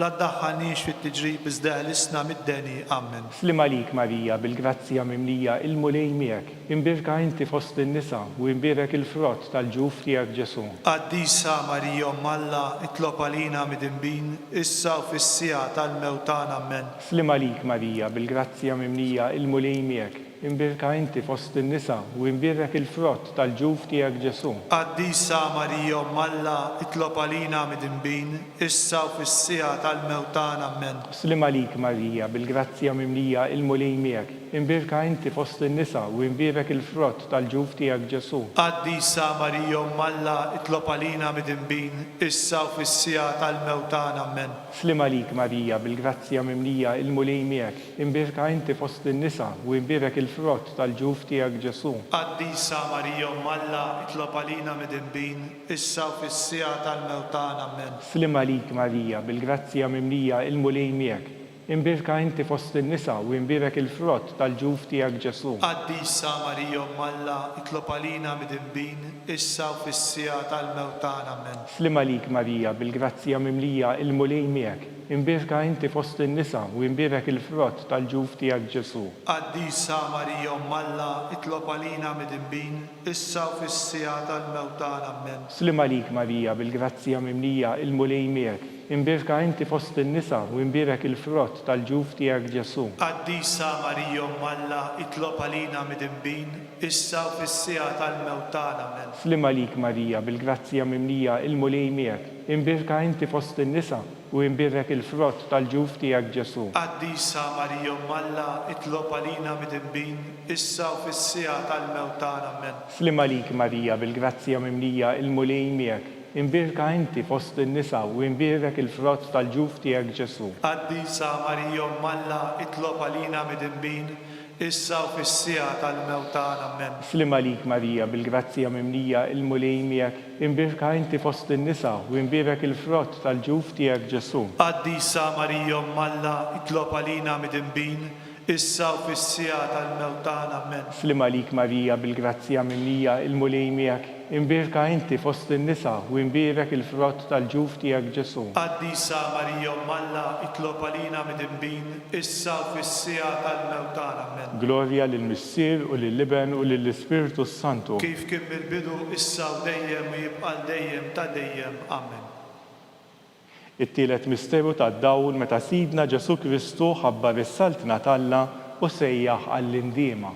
la ddaħħalniex fit-tiġrib iżda ħlisna mid-deni. Amen. Slim għalik Marija, bil-grazzja mimlija, il-mulej miegħek, imbirka inti fost in-nisa u imbirek il-frott tal-ġuf tiegħek Ġesu. Qaddisa Marija Umm Alla, itlob għalina mid-imbin, issa u fis-sija tal-mewtan. Amen. Slim għalik Marija, bil-grazzja mimlija, il-mulej miegħek, imbirka inti fost in-nisa u imbirek il-frott tal-ġuf tiegħek Ġesu. Qaddisa Marija Umm Alla, itlob għalina mid-imbin, issa u fis-sija tal-mewtan. Amen. Slim għalik Marija, bil-grazzja mimlija, il-mulej miegħek, imbirka inti fost in-nisa u imbirek il-frott tal-ġuf tiegħek Ġesu. Qaddisa Marija Umm Alla, itlob għalina mid-imbin, issa u fis-sija tal-mewtan. Amen. Slim għalik Marija, bil-grazzja mimlija, il-mulej miegħek, imbirka inti fost in-nisa u imbirek il-frott tal-ġuf tiegħek Ġesu. Qaddisa Marija Umm Alla, itlob għalina mid-imbin, issa u fis-sija tal-mewtan. Amen. Slim għalik Marija, bil-grazzja mimlija, il-mulej miegħek, imbirka inti fost in-nisa u imbirek il-frott tal-ġuf tiegħek Ġesu. Qaddisa Marija Umm Alla, itlob għalina mid-imbin, issa u fis-sija tal-mewtan. Amen. Slim għalik Marija, bil-grazzja mimlija, il-mulej miegħek, imbirka inti fost in-nisa u imbirek il-frott tal-ġuf tiegħek Ġesu. Qaddisa Marija Umm Alla, itlob għalina mid-imbin, issa u fis-sija tal-mewtan. Amen. Slim għalik Marija, bil-grazzja mimlija, il-mulej miegħek, imbirka inti fost in-nisa u imbirek il-frott tal-ġuf tiegħek Ġesu. Qaddisa Marija Umm Alla, itlob għalina mid-imbin, issa u fis-sija tal-mewtan. Amen. Slim għalik Marija, bil-grazzja mimlija, il-mulej miegħek, imbirka inti fost in-nisa u imbirek il-frott tal-ġuf tiegħek Ġesu. Qaddisa Marija Umm Alla, itlob għalina mid-imbin, issa u fis-sija tal-mewtan. Amen. Slim għalik Marija, bil-grazzja mimlija, il-mulej miegħek, imbirka inti fost in-nisa u imbirek il-frott tal-ġuf tiegħek Ġesu. Qaddisa Marija Umm Alla, itlob għalina mid-imbin, issa u fis-sija tal-mewtan. Amen. Slim għalik Marija, bil-grazzja mimlija, il-mulej miegħek, imbirka inti fost in-nisa u imbirek il-frott tal-ġuf tiegħek Ġesu. Qaddisa Marija Umm Alla, itlob għalina mid-imbin, issa u fis-sija tal-mewtan. Amen. Slim għalik Marija, bil-grazzja mimlija, il-mulej miegħek, imbirka inti fost in-nisa u imbirek il-frott tal-ġuf tiegħek Ġesu. Qaddisa Marija Umm Alla, itlob għalina mid-imbin, issa u fis-sija tal-mewtan. Amen. Glorja lill-Missier u lill-Iben u lill-Ispiritu Santu. Kif kien mill-bidu, issa u dejjem u jibqa' dejjem ta' dejjem. Amen. It-tielet misteru tad-dawl meta Sidna Ġesu Kristu ħabbar is-saltna Talla u sejjaħ għall-indiema.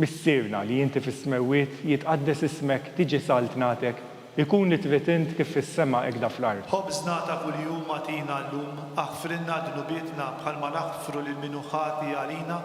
Missierna li inti fis-smewiet jitqaddes ismek tiġi saltnatek, ikun nitritint kif fis-sema hekk fl-ard. Ħobżna ta' kuljum agħtina llum, aħfrilna dnubietna bħalma naħfru lil min hu ħati għalina,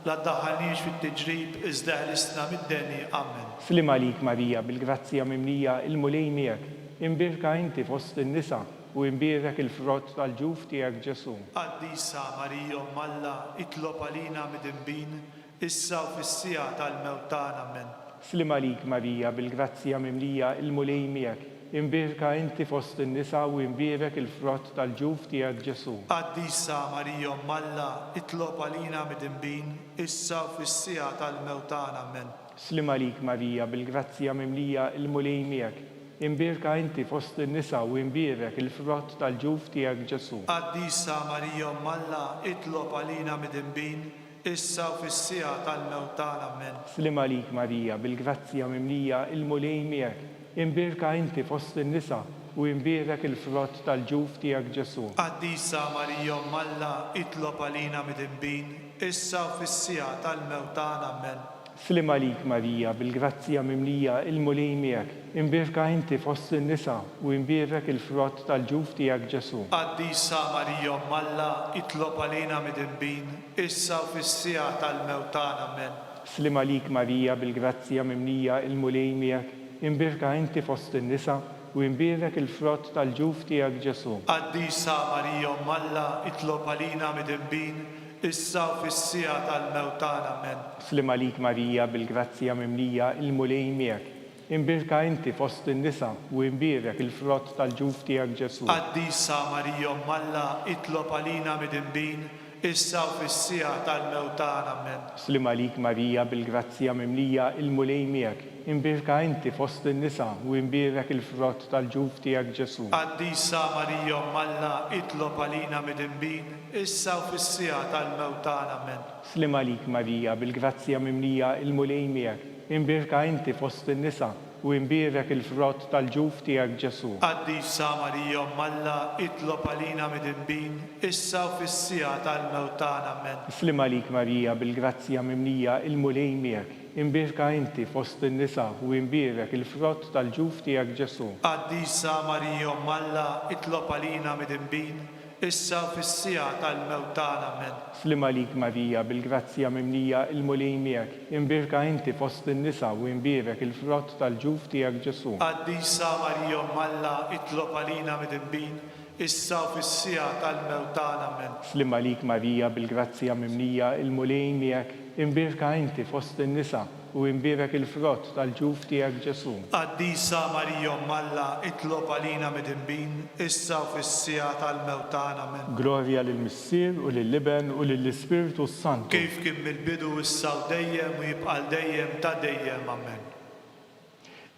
la ddaħħalniex fit-tiġrib iżda ħlisna mid-deni. Amen. Slim għalik Marija, bil-grazzja mimlija, il-mulej miegħek, imbirka inti fost in-nisa u imbirek il-frott tal-ġuf tiegħek Ġesu. Qaddisa Marija Umm Alla, itlob għalina mid-imbin, issa u fis-sija tal-mewtan. Amen. Slim għalik Marija, bil-grazzja mimlija, il-mulej miegħek, imbirka inti fost in-nisa u imbirek il-frott tal-ġuf tiegħek Ġesu. Qaddisa Marija Umm Alla, itlob għalina mid-imbin, issa u fis-sija tal-mewtan. Amen. Slim għalik Marija, bil-grazzja mimlija, il-mulej miegħek, imbirka inti fost in-nisa u imbirek il-frott tal-ġuf tiegħek Ġesu. Qaddisa Marija Umm Alla, itlob għalina mid-imbin, issa u fis-sija tal-mewtan. Amen. Slim għalik Marija, bil-grazzja mimlija, il-mulej miegħek, imbirka inti fost in-nisa u imbirek il-frott tal-ġuf tiegħek Ġesu. Qaddisa Marija Umm Alla, itlob għalina mid-imbin, issa u fis-sija tal-mewtan. Amen. Slim għalik Marija, bil-grazzja mimlija, il-mulej miegħek, imbirka inti fost in-nisa u imbirek il-frott tal-ġuf tiegħek Ġesu. Qaddisa Marija Umm Alla, itlob għalina mid-imbin, issa u fis-sija tal-mewtan. Amen. Slim għalik Marija, bil-grazzja mimlija, il-mulej miegħek, imbirka inti fost in-nisa u imbirek il-frott tal-ġuf tiegħek Ġesu. Qaddisa Marija Umm Alla, itlob għalina mid-imbin, issa u fis-sija tal-mewtan. Amen. Slim għalik Marija, bil-grazzja mimlija, il-mulej miegħek, imbirka inti fost in-nisa u imbirek il-frott tal-ġuf tiegħek Ġesu. Qaddisa Marija Umm Alla, itlob għalina mid-imbin, issa u fis-sija tal-mewt tagħna. Amen. Slima lik Marija bil-grazzja mimlija il-mulej miegħek, imbirka inti fost in-nisa u imbirek il-frott tal-ġuf tiegħek Ġesu. Qaddisa Marija Umm Alla, itlob għalina mid-inbin, issa u fis-sija tal-mewt tagħna. Amen. Slima lik Marija bil-grazzja mimlija il-mulej miegħek, imbirka inti fost in-nisa u imbirek il-frott tal-ġuf tiegħek Ġesu. Qaddisa Marija Umm Alla, itlob għalina mid-inbin, issa u fis-sija tal-mewt tagħna. Amen. Slima lik Marija bil-grazzja mimlija il-mulej miegħek, imbirka inti fost in-nisa u imbirek il-frott tal-ġuf tiegħek Ġesu. Qaddisa Marija Umm Alla, itlob għalina mid-inbin, issa u fis-sija tal-mewt tagħna. Amen. Slima lik Marija bil-grazzja mimlija il-mulej miegħek, imbirka inti fost in-nisa u imbirek il-frott tal-ġuf tiegħek Ġesu. Qaddisa Marija Umm Alla, itlob għalina mid-inbin, issa u fis-sija tal-mewt tagħna. Amen. Slima lik Marija bil-grazzja mimlija il-mulej miegħek, imbirka inti fost in-nisa u imbirek il-frott tal-ġuf tiegħek Ġesu. Qaddisa Marija Umm Alla, itlob għalina mid-inbin, issa u fis-sija tal-mewt tagħna. Amen. Glorja lill-Missier u lill-Iben u lill-Ispiritu Santu. Kif kien mill-bidu issa u dejjem u jibqa' dejjem ta' dejjem. Amen.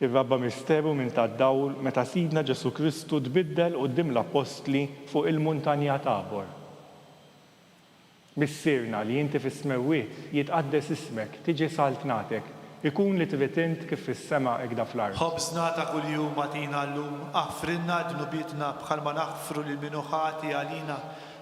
Ir-Rabba misteru minn tad-dawl meta Sidna Ġesu Kristu tbiddel quddiem l-Apostli fuq il-Muntanja Tabor. Missierna li inti fis-smewwiet jitqaddes ismek, tiġi saltnatek, ikun li trid int kif fis-sema ekda fl-ard. Ħobżna ta' kuljum atina llum, aħfrinna dnubietna bħalma naħfru lil min ħati għalina,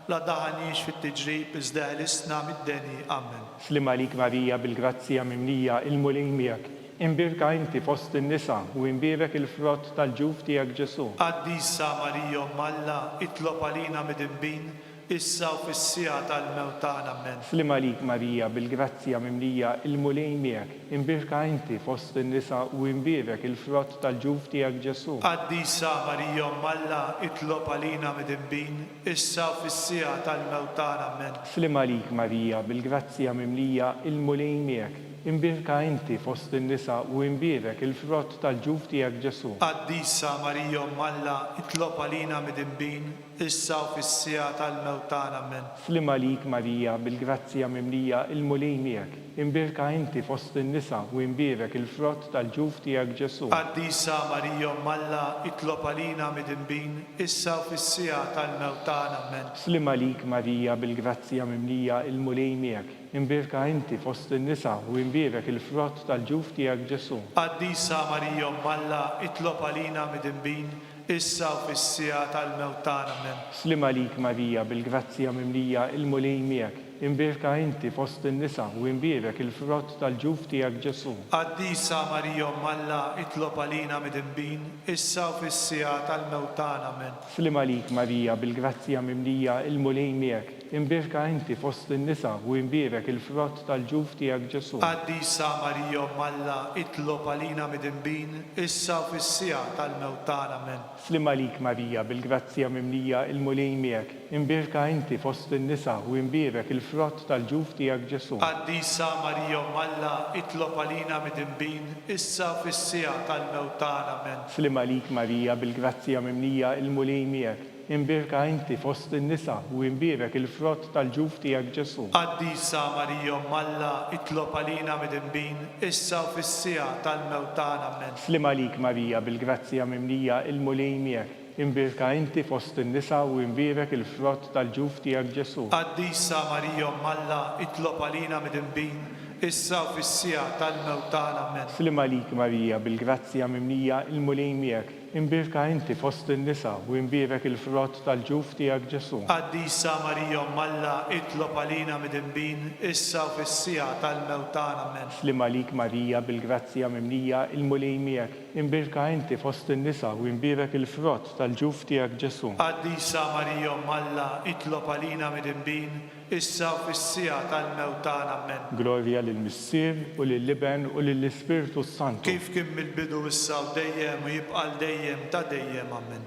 la daħanix fit-tiġrib iżda ħlisna mid-deni. Amen. Slima lik Marija bil-grazzja mimlija il-mulej miegħek, imbirka inti fost in-nisa u imbirek il-frott tal-ġuf tiegħek Ġesu. Qaddisa Marija Umm Alla, itlob għalina mid-inbin, issa u fis-sija tal-mewt tagħna. Amen. Slima lik Marija bil-grazzja mimlija il-mulej miegħek, imbirka inti fost in-nisa u imbirek il-frott tal-ġuf tiegħek Ġesu. Qaddisa Marija Umm Alla, itlob għalina mid-inbin, issa u fis-sija tal-mewt tagħna. Amen. Slima lik Marija bil-grazzja mimlija il-mulej miegħek, imbirka inti fost in-nisa u imbirek il-frott tal-ġuf tiegħek Ġesu. Qaddisa Marija Umm Alla, itlob għalina mid-inbin, issa u fis-sija tal-mewt tagħna. Amen. Slima lik Marija bil-grazzja mimlija il-mulej miegħek, imbirka inti fost in-nisa u imbirek il-frott tal-ġuf tiegħek Ġesu. Qaddisa Marija Umm Alla, itlob għalina mid-inbin, issa u fis-sija tal-mewt tagħna. Amen. Slima lik Marija bil-grazzja mimlija il-mulej miegħek, imbirka inti fost in-nisa u imbirek il-frott tal-ġuf tiegħek Ġesu. Qaddisa Marija Umm Alla, itlob għalina mid-inbin, issa u fis-sija tal-mewt tagħna. Amen. Slima lik Marija bil-grazzja mimlija il-mulej miegħek, imbirka inti fost in-nisa u imbirek il-frott tal-ġuf tiegħek Ġesu. Qaddisa Marija Umm Alla, itlob għalina mid-inbin, issa u fis-sija tal-mewt tagħna. Amen. Slima lik Marija bil-grazzja mimlija il-mulej miegħek, imbirka inti fost in-nisa u imbirek il-frott tal-ġuf tiegħek Ġesu. Qaddisa Marija Umm Alla, itlob għalina mid-inbin, issa u fis-sija tal-mewt tagħna. Amen. Slima lik Marija bil-grazzja mimlija il-mulej miegħek, imbirka inti fost in-nisa u imbirek il-frott tal-ġuf tiegħek Ġesu. Qaddisa Marija Umm Alla, itlob għalina mid-inbin, issa u fis-sija tal-mewt tagħna. Amen. Slima lik Marija bil-grazzja mimlija il-mulej miegħek, imbirka inti fost in-nisa u imbirek il-frott tal-ġuf tiegħek Ġesu. Qaddisa Marija Umm Alla, itlob għalina mid-inbin, issa u fis-sija tal-mewt tagħna. Amen. Slima lik Marija bil-grazzja mimlija il-mulej miegħek, imbirka inti fost in-nisa u imbirek il-frott tal-ġuf tiegħek Ġesu. Qaddisa Marija Umm Alla, itlob għalina mid-inbin, issa u fis-sija tal-mewt tagħna. Amen. Slima lik Marija bil-grazzja mimlija il-mulej miegħek, imbirka inti fost in-nisa u imbirek il-frott tal-ġuf tiegħek Ġesu. Qaddisa Marija Umm Alla, itlob għalina mid-inbin, issa u fis-sija tal-mewt tagħna. Amen. Slima lik Marija bil-grazzja mimlija il-mulej miegħek, imbirka inti fost in-nisa u imbirek il-frott tal-ġuf tiegħek Ġesu. Qaddisa Marija Umm Alla, itlob għalina mid-inbin, issa u fis-sija tal-mewt tagħna. Amen. Glorja lill-Missier u lill-Iben u lill-Ispiritu Santu. Kif kien mill-bidu issa u dejjem u jibqa' dejjem ta' dejjem. Amen.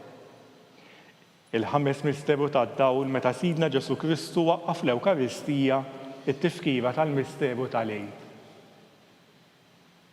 Il-ħames misteru tad-dawl meta Sidna Ġesu Kristu waqqaf l-Ewkaristija it-tifkira tal-misteru tal-Għid.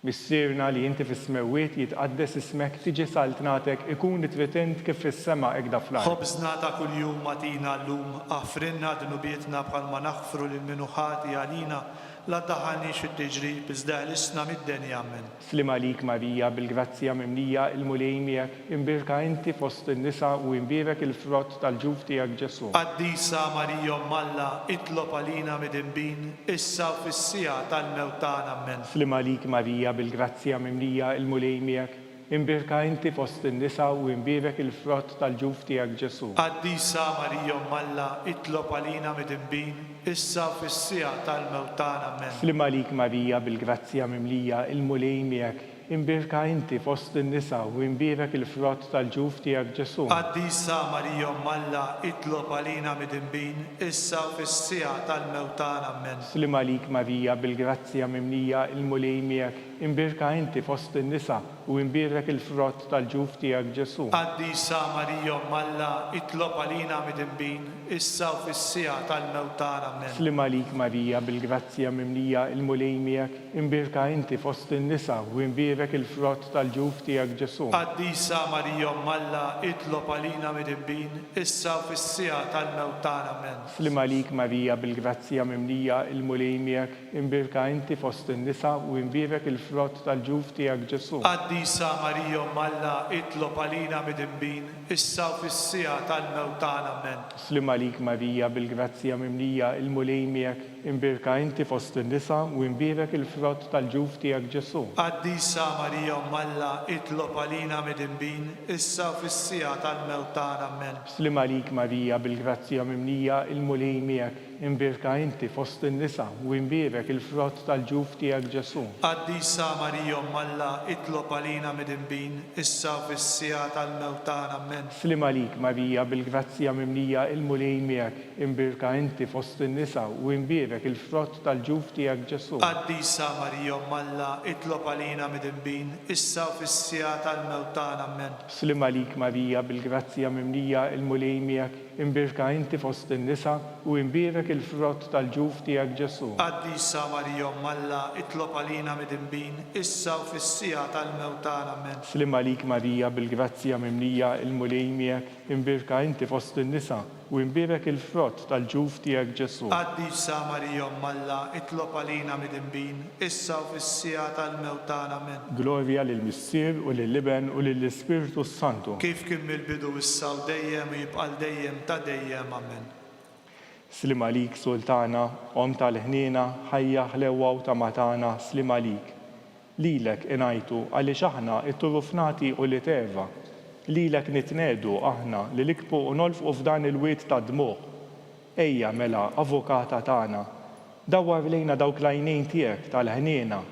Missierna li inti fis-smewiet jitqaddes ismek tiġi saltnatek ikun nitritint kif fis-sema ekda fl-ard. خبزنا ta' kuljum matina llum, aħfrinna dnubietna bħalma naħfru lil minu ħati għalina, la taħħalniex fit-tiġrib iżda ħlisna mid-denja ammen. Slima lik Marija bil-grazzja mimlija il-mulej miegħek, imbirka inti fost in-nisa u imbirek il-frott tal-ġuf tiegħek Ġesu. Qaddisa Marija Malla, itlob għalina midinbin, issa u fis-sija tal-mewtana ammen. Slima lik Marija bil-grazzja mimlija il-mulej miegħek, imbirka inti fost in-nisa u imbirek il-frott tal-ġuf tiegħek Ġesu. Qaddisa Marija Malla, itlob għalina midinbin, issa u fis-sija tal-mewtana ammen. Slima lik Marija bil-grazzja mimlija il-mulej miegħek, imbirka inti fost in-nisa u imbirek il-frott tal-ġuf tiegħek Ġesu. Qaddisa Marija Malla, itlob għalina midinbin, issa u fis-sija tal-mewtana ammen. Slima lik Marija bil-grazzja mimlija il-mulej miegħek, imbirka inti fost in-nisa u imbirek il-frott tal-ġuf tiegħek Ġesu. Qaddisa Marija Malla, itlob għalina midinbin, issa u fis-sija tal-mewtana ammen. Slima lik Marija bil-grazzja mimlija il-mulej miegħek, imbirka inti fost in-nisa u imbirek il-frott tal-ġuf tiegħek Ġesu. Qaddisa Marija Malla, itlob għalina midinbin, issa u fis-sija tal-mewtana ammen. Slima lik Marija bil-grazzja mimlija il-mulej miegħek, imbirka inti fost in-nisa u imbirek il-frott tal-ġuf tiegħek Ġesu. Qaddisa Marija Malla, itlob għalina midinbin, issa u fis-sija tal-mewtana ammen. Slima lik Marija bil-grazzja mimlija il-mulej miegħek, imbirka inti fost in-nisa u imbirek il-frott tal-ġuf tiegħek Ġesu. Qaddisa Marija Malla, itlob għalina midinbin, issa u fis-sija tal-mewtana ammen. Slima lik Marija bil-grazzja mimlija il-mulej miegħek, imbirka inti fost in-nisa u imbirek il-frott tal-ġuf tiegħek Ġesu. Qaddisa Marija Malla, itlob għalina midinbin, issa u fis-sija tal-mewtana ammen. Slima lik Marija bil-grazzja mimlija il-mulej miegħek, imbirka inti fost in-nisa u imbirek il-frott tal-ġuf tiegħek Ġesu. Qaddisa Marija Malla, itlob għalina midinbin, issa u fis-sija tal-mewtana ammen. Slima lik Marija bil-grazzja mimlija il-mulej miegħek, imbirka inti fost in-nisa u imbirek il-frott tal-ġuf tiegħek Ġesu. Qaddisa Marija Malla, itlob għalina midinbin, issa u fis-sija tal-mewtana ammen. Slima lik Marija bil-grazzja mimlija il-mulej miegħek, imbirka inti fost in-nisa u imbirek il-frott tal-ġuf tiegħek Ġesu. Qaddisa Marija Malla, itlob għalina midinbin, issa u fis-sija tal-mewtana ammen. Glorja lill-Missier u lill-Iben u lill-Ispiritu Santu. Kif kien mill-bidu issa u dejjem u jibqal dejjem ta' dejjem ammen. Slima lik Sultana, om tal-ħniena, ħajja ħlewa u ta' matana, slima lik. Lilek inajtu għaliex aħna it-turufnati u li teva. Lilek nitnedu aħna li likpu u nolfqu f'dan il-wiet ta' dmuħ. Ejja mela, avukata tagħna, dawwar lejna dawk l-għajnejn tiegħek tal-ħniena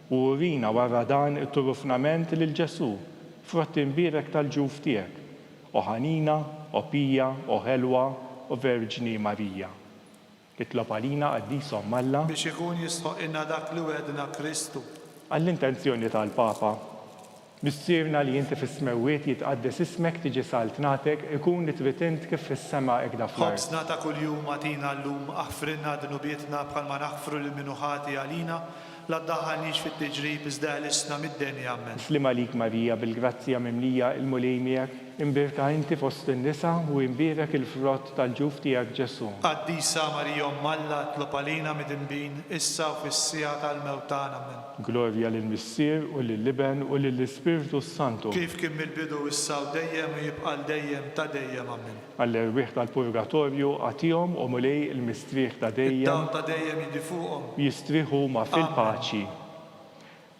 u urina wara dan it-turufnament lil Ġesu, frott imbirek tal-ġuf tiegħek. O ħanina, o Pija, o Ħelwa, u Verġni Marija. Kitlob għalina Qaddisa Malla biex ikun jistħoqilna dak li wedna Kristu. għall-intenzjoni tal-Papa. Missierna li inti fis-smewiet jitqaddes ismek tiġi saltnatek ikun nitritint kif fis-sema ekda fl-ard. Ħobsna ta' kuljum għatina llum, aħfrinna dnubietna bħalma naħfru lil minu ħati għalina, la ddaħħalniex fit-tiġrib iżda ħlisna mid-denja ammen. Slima lik Marija bil-grazzja mimlija il-mulej miegħek, imbirka inti fost in-nisa u imbirek il-frott tal-ġuf tiegħek Ġesu. Qaddisa Marija Malla, itlob għalina midinbin, issa u fis-sija tal-mewtana ammen. Glorja lill-Missier u lill-Iben u lill-Ispiritu Santu. Kif kien mill-bidu issa u dejjem u jibqal dejjem ta' dejjem ammen. Għall-erwieħ tal-Purgatorju għatihom u mulej il-mistrieħ ta' dejjem Dawn ta' dejjem jidi fuqhom. jistrieħu ma' fil-paċi.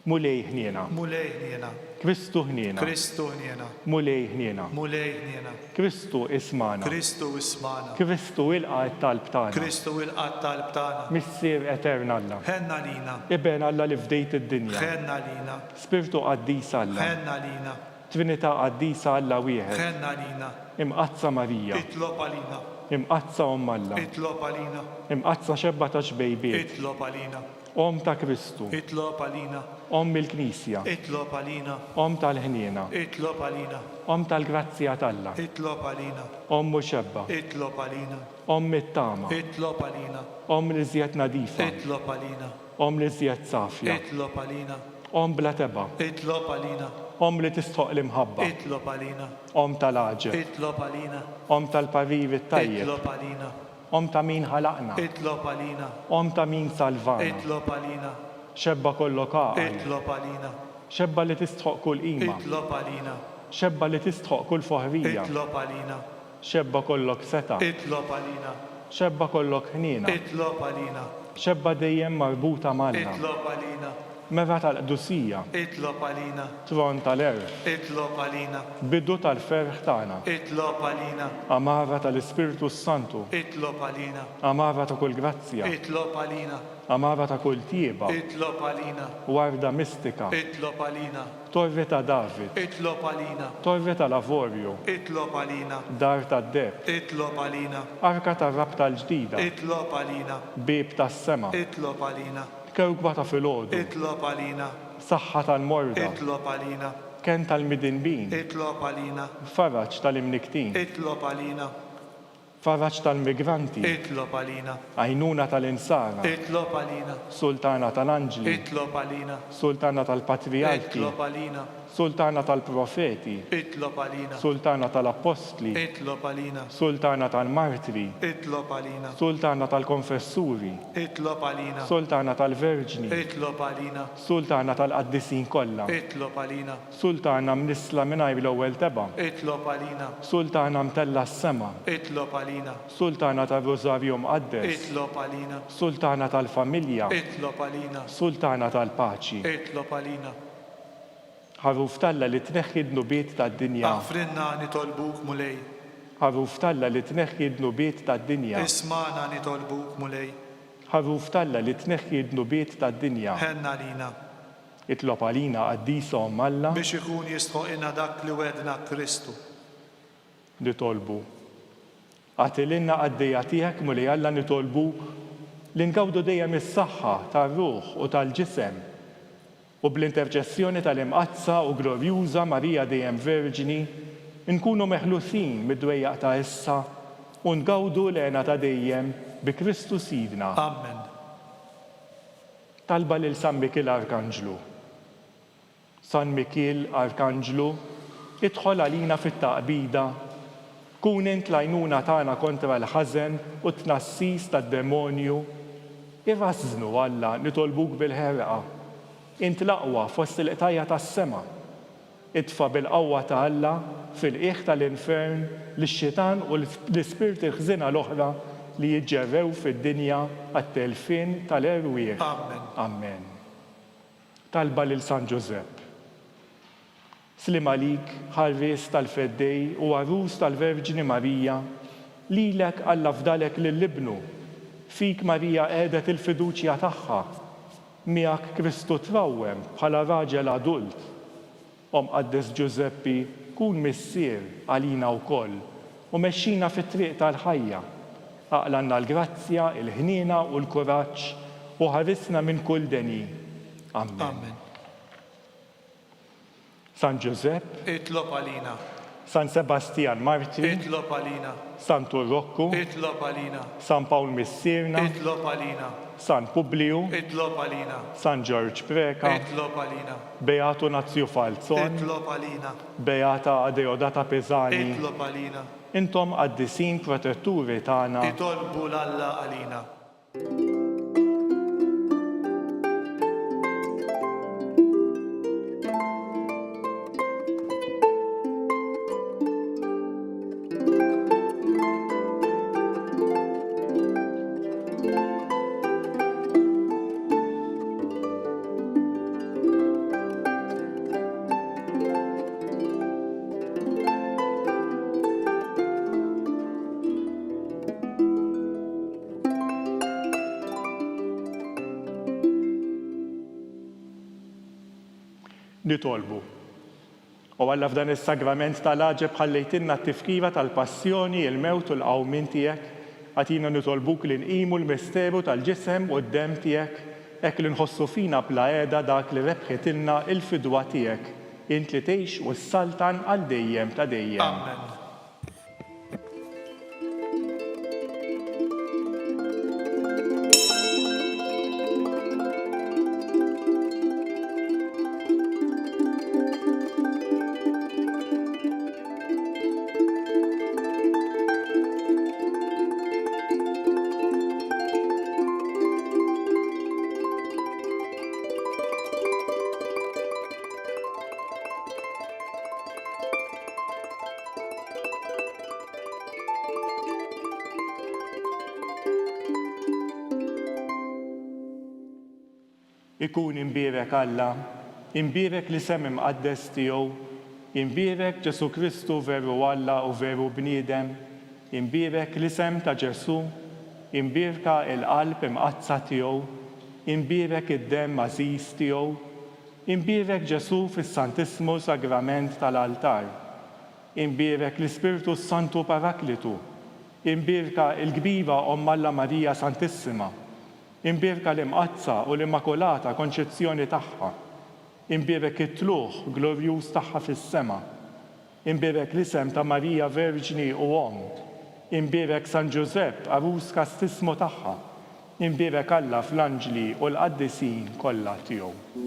Mulej ħniena, Mulej ħniena, Kristu ħniena, Kristu ħniena, mulej ħniena, mulej ħniena, Kristu ismana, Kristu ismana, Kristu ilqa t-talb tagħna, Kristu il-qatt tal-btana. Missier etern Alla, Ħenna lina, Iben Alla li fdejt id-dinja, ħenna lina, Spiritu Qaddis Alla, ħenna lina, Trinità Qaddisa Alla wieħed, ħenna lina, imqazza Marija, itlob għalina, imqazza Omm Alla, itlob għalina, imqazza xebba ta' xbejbiet, itlob għalina, Om ta' Kristu, itlob għalina, Om il-Knisja, itlob għalina, Om tal-ħniena, itlob għalina, Om tal-grazzja talla, itlob għalina, Om muxebba, itlob għalina, Om it-tama, itlob għalina, Om li żjed nadifa, itlob għalina, Om li żjed safja, itlob għalina, Om bla teba, Itlob għalina. om li tistħoq l-imħabba, Itlob għalina. om tal-aġeb, Itlob għalina. om tal-parivi tajjeb, Itlob għalina. om ta' min ħalaqna, Itlob għalina. om ta' min salvana, Itlob għalina. xebba kollok għaqal, Itlob għalina. xebba li tistħoq kull qima, Itlob għalina. xebba li tistħoq kull foħrija, Itlob għalina. xebba kollok seta, Itlob għalina. xebba kollok ħnina, Itlob għalina. xebba dejjem marbuta malna, Itlob għalina. mera tal-qdusija, Itlob għalina. tron tal-erf, Itlob għalina. bidu tal-ferħ tagħna, Itlob għalina. amara tal-Ispirtu Santu, Itlob għalina. amara ta' kull grazzja, Itlob għalina. amara ta' kull tieba, Itlob għalina. warda mistika, Itlob għalina. torri ta' David, Itlob għalina. torri ta' Lavorju, Itlob għalina. dar ta' Deb, Itlob għalina. arka ta' rab tal-ġdida, Itlob għalina. bib tas sema, Itlob għalina. kewkba ta' filgħodu, Itlob għalina. saħħa tal-morda, Itlob għalina. ken tal-midinbin, Itlob għalina. farraġ tal-imniktin, Itlob għalina. farraġ tal-migranti, Itlob għalina. għajnuna tal-insara, Itlob għalina. sultana tal-anġli, Itlob għalina. sultana tal-patriarki, Itlob għalina. sultana tal-profeti, Itlob għalina. sultana tal-apostli, Itlob għalina. sultana tal-martri, Itlob għalina. sultana tal-konfessuri, Itlob għalina. sultana tal-verġni, Itlob għalina. sultana tal-qaddisin kollha, Itlob għalina. sultana mnisla mingħajr l-ewwel teba, Itlob għalina. sultana mtella s-sema, Itlob għalina. sultana tal-Rożarju Mqaddes, Itlob għalina. sultana tal-familja, Itlob għalina. sultana tal-paċi, Itlob għalina. ħaruf talla li tneħħi d-nubiet tad-dinja, Għafrinna nitolbuk mulej. ħaruf talla li tneħħi d-nubiet tad-dinja, Ismana nitolbuk mulej. ħaruf talla li tneħħi d-nubiet tad-dinja, Ħenna lina. itlob għalina qaddishom Alla Biex ikun jistħoqina dak li wedna Kristu. nitolbu. Għatilinna għaddejja tiegħek mulli Alla nitolbu li ngawdu dejjem is-saħħa tar-ruħ u tal-ġisem u bl-interċessjoni tal-imqazza u glorjuża Marija dejjem Verġini nkunu meħlusin mid-dwejjaq ta' issa u ngawdu lena ta' dejjem bi Kristu Sidna. Amen. Talba lil San Mikil Arkanġlu. San Mikil Arkanġlu, idħol għalina fit-taqbida, kun int lajnuna tagħna kontra l-ħażen u t-tnassis tad-demonju, irrażżnu Alla nitolbuk bil-ħerqa. Int l-aqwa fost il-qtajja tas-sema. Idfa bil-qawwa ta' Alla fil-qiegħ tal-infern lix-xitan u l-ispirti ħżina l-oħra li jiġġerrew fid-dinja għat-telfin tal-erwieħ. Amen. Amen. Talba lil San Giuseppe. Slim għalik, ħarris tal-feddej u għarus tal-Verġini Marija, lilek Alla fdalek lill-ibnu, fik Marija għedet il-fiduċja tagħha, miegħek Kristu trawwem bħala raġel adult. Qaddes Giuseppi, kun missier għalina wkoll u mexxina fit-triq tal-ħajja. Aqlanna l-grazzja, il-ħnina u l-kuraġġ u ħarisna minn kull deni. Amen. Amen. San Giuseppe, Itlob għalina. San Sebastian Martri, Itlob għalina. San Turrokku, Itlob għalina. San Paul Missirna, Itlob għalina. San Publiu, Itlob għalina. San George Preka, Itlob għalina. Beato Nazio Falzon, Itlob għalina. Beata Adeodata Pesani, Itlob għalina. intom qaddisin protetturi tagħna. Itolbu l-Alla għalina. Nitolbu. U Alla f'dan is-sagrament tal-aġeb ħallejtinna t-tifkira tal-passjoni, il-mewt u l-qawmin tiegħek, għatina nitolbuk li nqimu l-misteru tal-ġisem u d-dem tiegħek, hekk li nħossu fina bla qiegħda dak li rebħitilna il-fidwa tiegħek, int li tgħix u s-saltan għal dejjem ta' dejjem. Amen. Ikun imbierek Alla, imbierek li sem imqaddes tiegħu, imbierek Ġesu Kristu veru Alla u veru bniedem, imbierek li sem ta' Ġesu, imbierka il-qalb imqazza tiegħu, imbierek id-demm għażiż tiegħu, imbierek Ġesu fis-Santissimu Sagrament tal-altar, imbierek l-Ispiritu Santu Paraklitu, imbierka il-kbiba Omm Alla Marija Santissima, imbierka l-imqazza u l-Immakolata Konċezzjoni tagħha, imbierek it-tluħ glorjuż tagħha fis-sema, imbierek l-isem ta' Marija Verġni u Omm, imbierek San Ġusepp Arus Kastismu tagħha, imbierek Alla fl-Anġli u l-Qaddisin kollha tiegħu.